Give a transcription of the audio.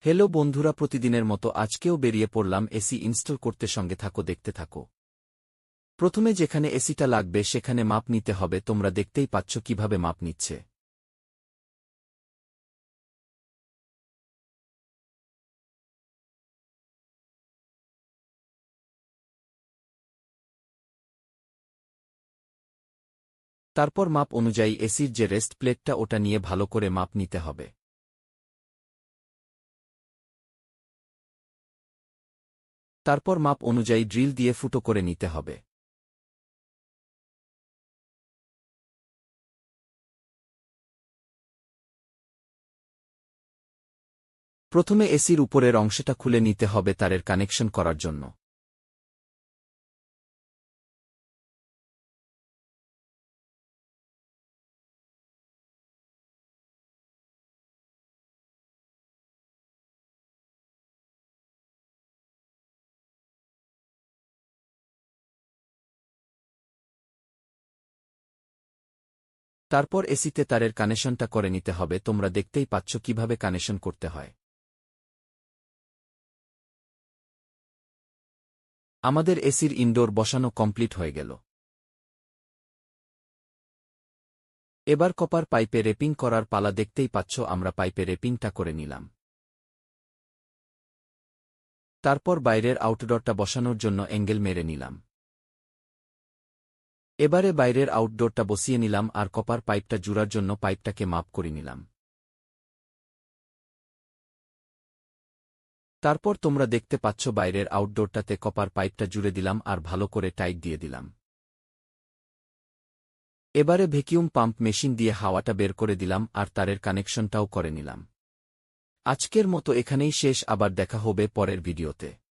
Hello বন্ধুরা, প্রতিদিনের মতো আজকেও বেরিয়ে পড়লাম এসি ইনস্টল করতে। সঙ্গে থাকো, দেখতে থাকো। প্রথমে যেখানে এসিটা লাগবে সেখানে মাপ নিতে হবে। তোমরা দেখতেই পাচ্ছ কিভাবে মাপ নিচ্ছে। তারপর মাপ অনুযায়ী এসির যে রেস্ট প্লেটটা ওটা নিয়ে ভালো করে মাপ নিতে হবে। তারপর মাপ অনুযায়ী ড্রিল দিয়ে ফুটো করে নিতে হবে। প্রথমে এসির উপরের অংশটা খুলে নিতে হবে তারের কানেকশন করার জন্য। তারপর এসিতে তারের কানেকশনটা করে নিতে হবে। তোমরা দেখতেই পাচ্ছ কিভাবে কানেকশন করতে হয়। আমাদের এসির ইনডোর বসানো কমপ্লিট হয়ে গেল। এবার কপার পাইপে রেপিং করার পালা। দেখতেই পাচ্ছ আমরা পাইপে রেপিংটা করে নিলাম। তারপর বাইরের আউটডোরটা বসানোর জন্য অ্যাঙ্গেল মেরে নিলাম। এবারে বাইরের আউটডোরটা বসিয়ে নিলাম আর কপার পাইপটা জুড়ার জন্য পাইপটাকে মাপ করে নিলাম। তারপর তোমরা দেখতে পাচ্ছ বাইরের আউটডোরটাতে কপার পাইপটা জুড়ে দিলাম আর ভালো করে টাইট দিয়ে দিলাম। এবারে ভ্যাকিউম পাম্প মেশিন দিয়ে হাওয়াটা বের করে দিলাম আর তারের কানেকশনটাও করে নিলাম। আজকের মতো এখানেই শেষ, আবার দেখা হবে পরের ভিডিওতে।